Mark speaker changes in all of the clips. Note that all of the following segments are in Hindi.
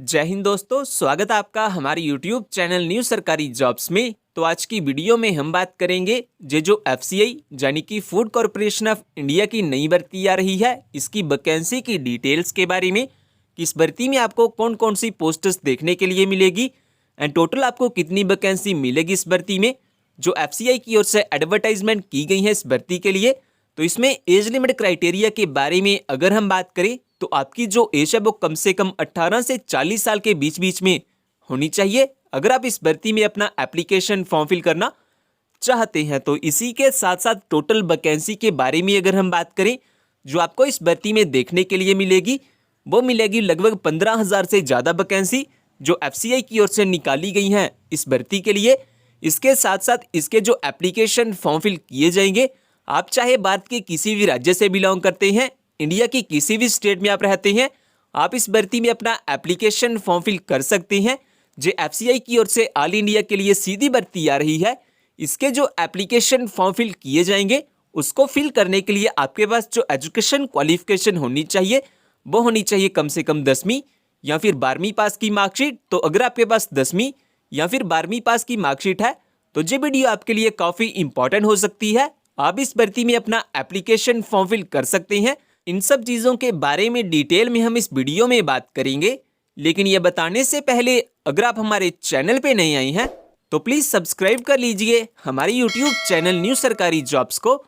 Speaker 1: जय हिंद दोस्तों, स्वागत है आपका हमारे YouTube चैनल न्यू सरकारी जॉब्स में। तो आज की वीडियो में हम बात करेंगे जो FCI यानी कि फूड कॉरपोरेशन ऑफ इंडिया की नई भर्ती आ रही है, इसकी वैकेंसी की डिटेल्स के बारे में कि इस भर्ती में आपको कौन कौन सी पोस्ट्स देखने के लिए मिलेगी एंड टोटल आपको कितनी वैकेंसी मिलेगी इस भर्ती में, जो FCI की ओर से एडवर्टाइजमेंट की गई है इस भर्ती के लिए। तो इसमें एज लिमिट क्राइटेरिया के बारे में अगर हम बात करें तो आपकी जो एज है वो कम से कम 18 से 40 साल के बीच बीच में होनी चाहिए अगर आप इस भर्ती में अपना एप्लीकेशन फॉर्म फिल करना चाहते हैं। तो इसी के साथ साथ टोटल वैकेंसी के बारे में अगर हम बात करें जो आपको इस भर्ती में देखने के लिए मिलेगी वो मिलेगी लगभग 15,000 से ज़्यादा वैकेंसी जो FCI की ओर से निकाली गई हैं इस भर्ती के लिए। इसके साथ साथ इसके जो एप्लीकेशन फॉर्म फिल किए जाएंगे, आप चाहे भारत के किसी भी राज्य से बिलोंग करते हैं, इंडिया की किसी भी स्टेट में आप रहते हैं, आप इस भर्ती में अपना एप्लीकेशन फॉर्म फिल कर सकते हैं। जो FCI की ओर से ऑल इंडिया के लिए सीधी भर्ती आ रही है, इसके जो एप्लीकेशन फॉर्म फिल किए जाएंगे उसको फिल करने के लिए आपके पास जो एजुकेशन क्वालिफिकेशन होनी चाहिए वो होनी चाहिए कम से कम 10वीं या फिर 12वीं पास की मार्कशीट। तो अगर आपके पास 10वीं या फिर 12वीं पास की मार्कशीट है तो ये वीडियो आपके लिए काफ़ी इंपॉर्टेंट हो सकती है। आप इस भर्ती में अपना एप्लीकेशन फॉर्म फिल कर सकते हैं। इन सब चीज़ों के बारे में डिटेल में हम इस वीडियो में बात करेंगे, लेकिन ये बताने से पहले अगर आप हमारे चैनल पे नए आए हैं तो प्लीज़ सब्सक्राइब कर लीजिए हमारे YouTube चैनल न्यू सरकारी जॉब्स को,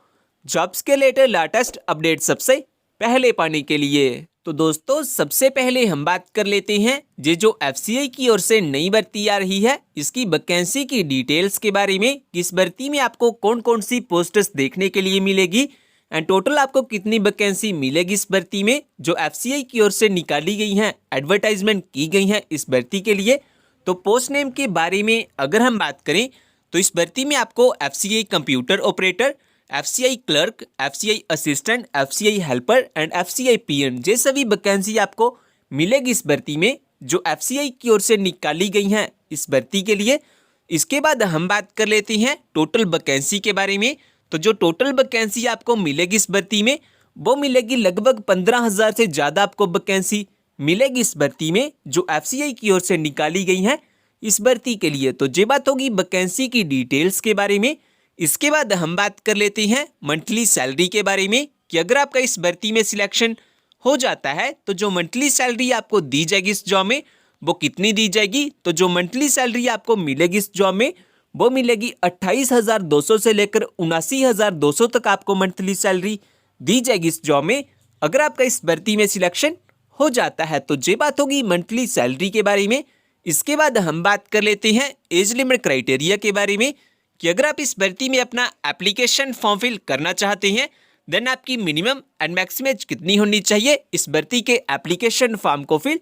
Speaker 1: जॉब्स के लेटेस्ट अपडेट सबसे पहले पाने के लिए। तो दोस्तों सबसे पहले हम बात कर लेते हैं जो FCI की ओर से नई भर्ती आ रही है इसकी वैकेंसी की डिटेल्स के बारे में। इस भर्ती में आपको कौन कौन सी पोस्ट्स देखने के लिए मिलेगी एंड टोटल आपको कितनी वैकेंसी मिलेगी इस भर्ती में जो FCI की ओर से निकाली गई हैं, एडवर्टाइजमेंट की गई हैं इस भर्ती के लिए। तो पोस्ट नेम के बारे में अगर हम बात करें तो इस भर्ती में आपको FCI computer operator, FCI clerk, FCI assistant, FCI helper and FCI PN ये सभी वैकेंसी आपको मिलेगी इस भर्ती में जो FCI की ओर से निकाली गई हैं इस भर्ती के लिए। इसके बाद हम बात कर लेते हैं टोटल वैकेंसी के बारे में। तो जो टोटल वैकेंसी आपको मिलेगी इस भर्ती में वो मिलेगी लगभग 15,000 से ज़्यादा आपको वैकेंसी मिलेगी इस भर्ती में जो FCI की ओर से निकाली गई हैं इस भर्ती के लिए। तो ये बात होगी वैकेंसी की डिटेल्स के बारे में। इसके बाद हम बात कर लेते हैं मंथली सैलरी के बारे में कि अगर आपका इस भर्ती में सिलेक्शन हो जाता है तो जो मंथली सैलरी आपको दी जाएगी इस जॉब में वो कितनी दी जाएगी। तो जो मंथली सैलरी आपको मिलेगी इस जॉब में वो मिलेगी 28,200 से लेकर 79,200 तक आपको मंथली सैलरी दी जाएगी इस जॉब में अगर आपका इस भर्ती में सिलेक्शन हो जाता है। तो ये बात होगी मंथली सैलरी के बारे में। इसके बाद हम बात कर लेते हैं एज लिमिट क्राइटेरिया के बारे में कि अगर आप इस भर्ती में अपना एप्लीकेशन फॉर्म फिल करना चाहते हैं देन आपकी मिनिमम एंड मैक्सिमम एज कितनी होनी चाहिए इस भर्ती के एप्लीकेशन फॉर्म को फिल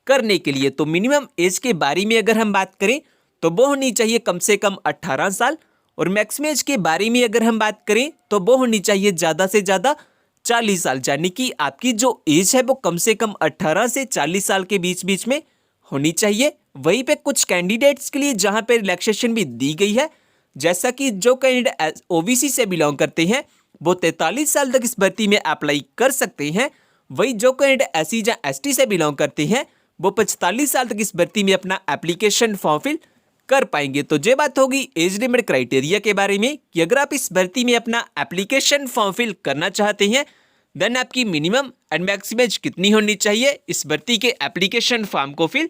Speaker 1: करने के लिए। तो मिनिमम एज के बारे में अगर हम बात करें तो वो होनी चाहिए कम से कम 18 साल और मैक्सिमम एज के बारे में अगर हम बात करें तो वो होनी चाहिए ज़्यादा से ज़्यादा 40 साल, यानी कि आपकी जो एज है वो कम से कम 18 से 40 साल के बीच बीच में होनी चाहिए। वहीं पे कुछ कैंडिडेट्स के लिए जहाँ पे रिलैक्सेशन भी दी गई है, जैसा कि जो कैंडिडेट OBC से बिलोंग करते हैं वो 43 साल तक इस भर्ती में अप्लाई कर सकते हैं। वही जो कैंडिडेट SC या ST से बिलोंग करते हैं वो 45 साल तक इस भर्ती में अपना एप्लीकेशन फॉर्म फिल कर पाएंगे। तो ये बात होगी एज लिमिट क्राइटेरिया के बारे में कि अगर आप इस भर्ती में अपना एप्लीकेशन फॉर्म फिल करना चाहते हैं देन आपकी मिनिमम एंड मैक्सिमम एज कितनी होनी चाहिए इस भर्ती के एप्लीकेशन फॉर्म को फिल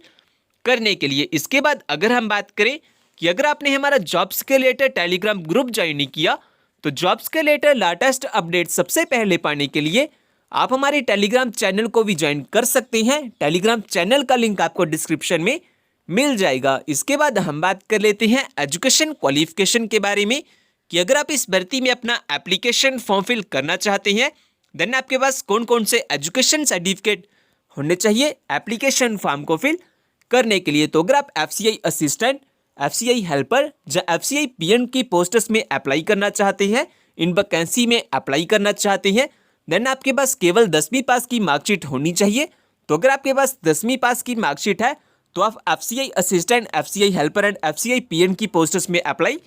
Speaker 1: करने के लिए। इसके बाद अगर हम बात करें कि अगर आपने हमारा जॉब्स के रिलेटेड टेलीग्राम ग्रुप ज्वाइन नहीं किया तो जॉब्स के रिलेटेड लेटेस्ट अपडेट सबसे पहले पाने के लिए आप हमारे टेलीग्राम चैनल को भी ज्वाइन कर सकते हैं। टेलीग्राम चैनल का लिंक आपको डिस्क्रिप्शन में मिल जाएगा। इसके बाद हम बात कर लेते हैं एजुकेशन क्वालिफिकेशन के बारे में कि अगर आप इस भर्ती में अपना एप्लीकेशन फॉर्म फिल करना चाहते हैं देन आपके पास कौन कौन से एजुकेशन सर्टिफिकेट होने चाहिए एप्लीकेशन फॉर्म को फिल करने के लिए। तो अगर आप FCI असिस्टेंट, FCI हेल्पर या FCI PN की पोस्ट्स में अप्लाई करना चाहते हैं, इन वैकेंसी में अप्लाई करना चाहते हैं देन आपके पास केवल 10वीं पास की मार्कशीट होनी चाहिए। तो अगर आपके पास 10वीं पास की मार्कशीट है तो आप FCI assistant, FCI helper and FCI PN की पोस्ट्स में अप्लाई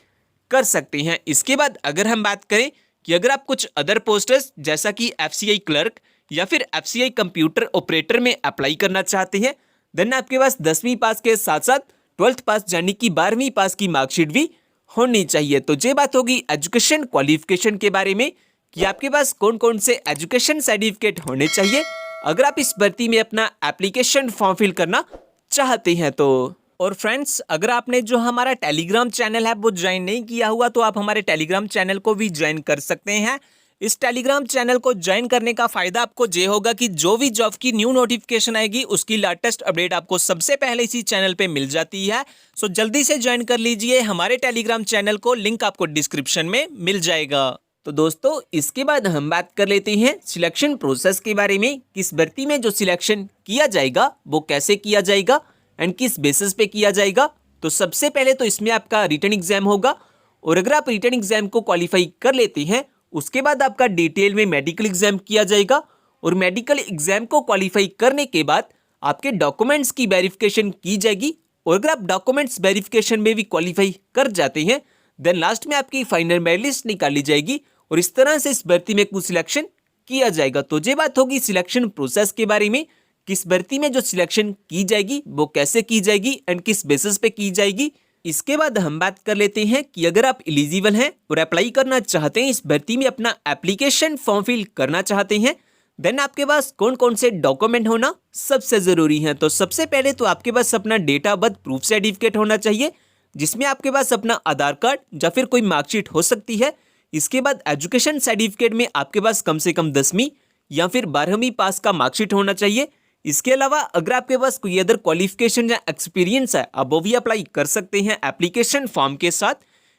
Speaker 1: कर सकते हैं। इसके बाद अगर हम बात करें कि अगर आप कुछ अदर पोस्टर्स जैसा कि FCI क्लर्क या फिर FCI कंप्यूटर ऑपरेटर में अप्लाई करना चाहते हैं देन आपके पास 10वीं पास के साथ साथ 12th पास यानी कि 12वीं पास की मार्कशीट भी होनी चाहिए। तो ये बात होगी एजुकेशन क्वालिफिकेशन के बारे में कि आपके पास कौन कौन से एजुकेशन सर्टिफिकेट होने चाहिए अगर आप इस भर्ती में अपना एप्लीकेशन फॉर्म फिल करना चाहते हैं तो। और फ्रेंड्स, अगर आपने जो हमारा टेलीग्राम चैनल है वो ज्वाइन नहीं किया हुआ तो आप हमारे टेलीग्राम चैनल को भी ज्वाइन कर सकते हैं। इस टेलीग्राम चैनल को ज्वाइन करने का फायदा आपको ये होगा कि जो भी जॉब की न्यू नोटिफिकेशन आएगी उसकी लेटेस्ट अपडेट आपको सबसे पहले इसी चैनल पे मिल जाती है। सो जल्दी से ज्वाइन कर लीजिए हमारे टेलीग्राम चैनल को, लिंक आपको डिस्क्रिप्शन में मिल जाएगा। तो दोस्तों, इसके बाद हम बात कर लेते हैं सिलेक्शन प्रोसेस के बारे में। किस भर्ती में जो सिलेक्शन किया जाएगा वो कैसे किया जाएगा एंड किस बेसिस पे किया जाएगा। तो सबसे पहले तो इसमें आपका रिटन एग्जाम होगा, और अगर आप रिटन एग्जाम को क्वालिफाई कर लेते हैं उसके बाद आपका डिटेल में मेडिकल एग्जाम किया जाएगा, और मेडिकल एग्जाम को क्वालिफाई करने के बाद आपके डॉक्यूमेंट्स की वेरिफिकेशन की जाएगी, और अगर आप डॉक्यूमेंट्स वेरिफिकेशन में भी क्वालिफाई कर जाते हैं देन लास्ट में आपकी फाइनल मेरिट लिस्ट निकाली जाएगी, और इस तरह से इस भर्ती में कुछ सिलेक्शन किया जाएगा। तो ये बात होगी सिलेक्शन प्रोसेस के बारे में, किस भर्ती में जो सिलेक्शन की जाएगी वो कैसे की जाएगी एंड किस बेसिस पे की जाएगी। इसके बाद हम बात कर लेते हैं कि अगर आप एलिजिबल हैं और अप्लाई करना चाहते हैं, इस भर्ती में अपना एप्लीकेशन फॉर्म फिल करना चाहते हैं, देन आपके पास कौन कौन से डॉक्यूमेंट होना सबसे जरूरी है। तो सबसे पहले तो आपके पास अपना date of birth proof certificate होना चाहिए, जिसमें आपके पास अपना आधार कार्ड या फिर कोई मार्कशीट हो सकती है। इसके बाद एजुकेशन सर्टिफिकेट में आपके पास कम से कम 10वीं या फिर 12वीं पास का मार्कशीट होना चाहिए। इसके अलावा अगर आपके पास कोई अदर क्वालिफिकेशन या एक्सपीरियंस है आप वो भी अप्लाई कर सकते हैं एप्लीकेशन फॉर्म के साथ।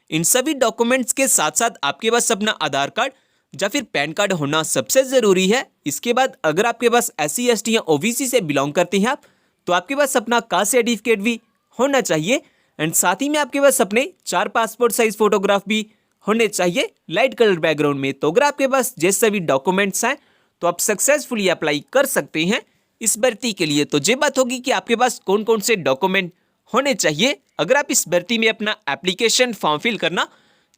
Speaker 1: इन सभी डॉक्यूमेंट्स के साथ साथ आपके पास अपना आधार कार्ड या फिर पैन कार्ड होना सबसे ज़रूरी है। इसके बाद अगर आपके पास SC ST या OBC से बिलोंग करते हैं आप, तो आपके पास अपना कास्ट सर्टिफिकेट भी होना चाहिए, एंड साथ ही में आपके पास अपने 4 पासपोर्ट साइज फोटोग्राफ भी होने चाहिए लाइट कलर बैकग्राउंड में। तो अगर आपके पास ये सभी डॉक्यूमेंट्स हैं तो आप सक्सेसफुली अप्लाई कर सकते हैं इस भर्ती के लिए। तो ये बात होगी कि आपके पास कौन कौन से डॉक्यूमेंट होने चाहिए अगर आप इस भर्ती में अपना एप्लीकेशन फॉर्म फिल करना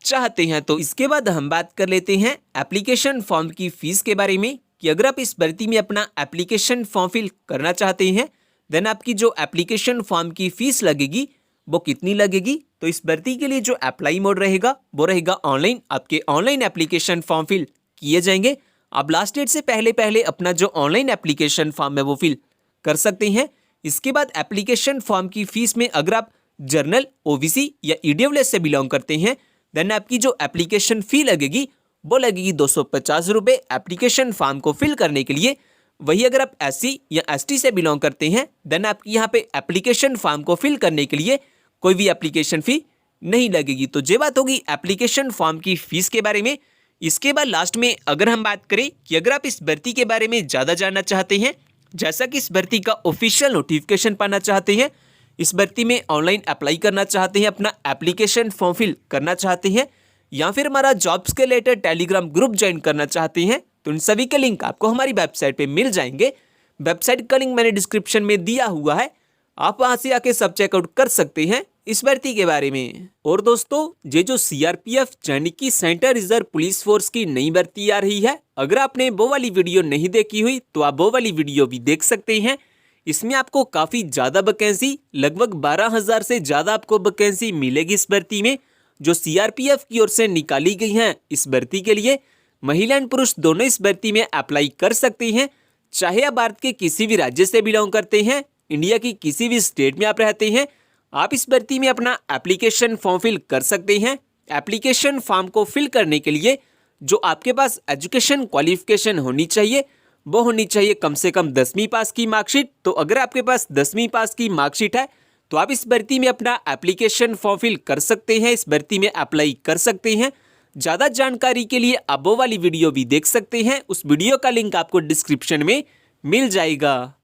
Speaker 1: चाहते हैं। तो इसके बाद हम बात कर लेते हैं एप्लीकेशन फॉर्म की फीस के बारे में कि अगर आप इस भर्ती में अपना एप्लीकेशन फॉर्म फिल करना चाहते हैं देन आपकी जो एप्लीकेशन फॉर्म की फीस लगेगी वो कितनी लगेगी। तो इस भर्ती के लिए जो अप्लाई मोड रहेगा वो रहेगा ऑनलाइन। आपके ऑनलाइन एप्लीकेशन फॉर्म फिल किए जाएंगे। आप लास्ट डेट से पहले पहले अपना जो ऑनलाइन एप्लीकेशन फॉर्म है वो फिल कर सकते हैं। इसके बाद एप्लीकेशन फॉर्म की फीस में अगर आप जर्नल, OBC या EWS से बिलोंग करते हैं देन आपकी जो एप्लीकेशन फ़ी लगेगी वो लगेगी 250 रुपये एप्लीकेशन फॉर्म को फिल करने के लिए। वही अगर आप SC या ST से बिलोंग करते हैं देन आपकी यहाँ पे एप्लीकेशन फॉर्म को फिल करने के लिए कोई भी एप्लीकेशन फ़ी नहीं लगेगी। तो ये बात होगी एप्लीकेशन फॉर्म की फीस के बारे में। इसके बाद लास्ट में अगर हम बात करें कि अगर आप इस भर्ती के बारे में ज़्यादा जानना चाहते हैं, जैसा कि इस भर्ती का ऑफिशियल नोटिफिकेशन पाना चाहते हैं, इस भर्ती में ऑनलाइन अप्लाई करना चाहते हैं, अपना एप्लीकेशन फॉर्म फिल करना चाहते हैं, या फिर हमारा जॉब्स के रिलेटेड टेलीग्राम ग्रुप ज्वाइन करना चाहते हैं, तो इन सभी के लिंक आपको हमारी वेबसाइट पे मिल जाएंगे। वेबसाइट का लिंक मैंने डिस्क्रिप्शन में दिया हुआ है, आप वहाँ से आके सब चेकआउट कर सकते हैं इस भर्ती के बारे में। और दोस्तों, ये जो CRPF यानी कि सेंट्रल रिजर्व पुलिस फोर्स की नई भर्ती आ रही है, अगर आपने वो वाली वीडियो नहीं देखी हुई तो आप वो वाली वीडियो भी देख सकते हैं। इसमें आपको काफ़ी ज़्यादा वैकेंसी, लगभग 12,000 से ज़्यादा आपको वैकेंसी मिलेगी इस भर्ती में, जो CRPF की ओर से निकाली गई हैं। इस भर्ती के लिए महिला एंड पुरुष दोनों इस भर्ती में अप्लाई कर सकते हैं, चाहे आप भारत के किसी भी राज्य से बिलोंग करते हैं, इंडिया की किसी भी स्टेट में आप रहते हैं, आप इस भर्ती में अपना एप्लीकेशन फॉर्म फिल कर सकते हैं। एप्लीकेशन फॉर्म को फिल करने के लिए जो आपके पास एजुकेशन क्वालिफिकेशन होनी चाहिए वो होनी चाहिए कम से कम 10वीं पास की मार्कशीट। तो अगर आपके पास 10वीं पास की मार्कशीट है तो आप इस भर्ती में अपना एप्लीकेशन फॉर्म फिल कर सकते हैं, इस भर्ती में अप्लाई कर सकते हैं। ज़्यादा जानकारी के लिए आप वो वाली वीडियो भी देख सकते हैं, उस वीडियो का लिंक आपको डिस्क्रिप्शन में मिल जाएगा।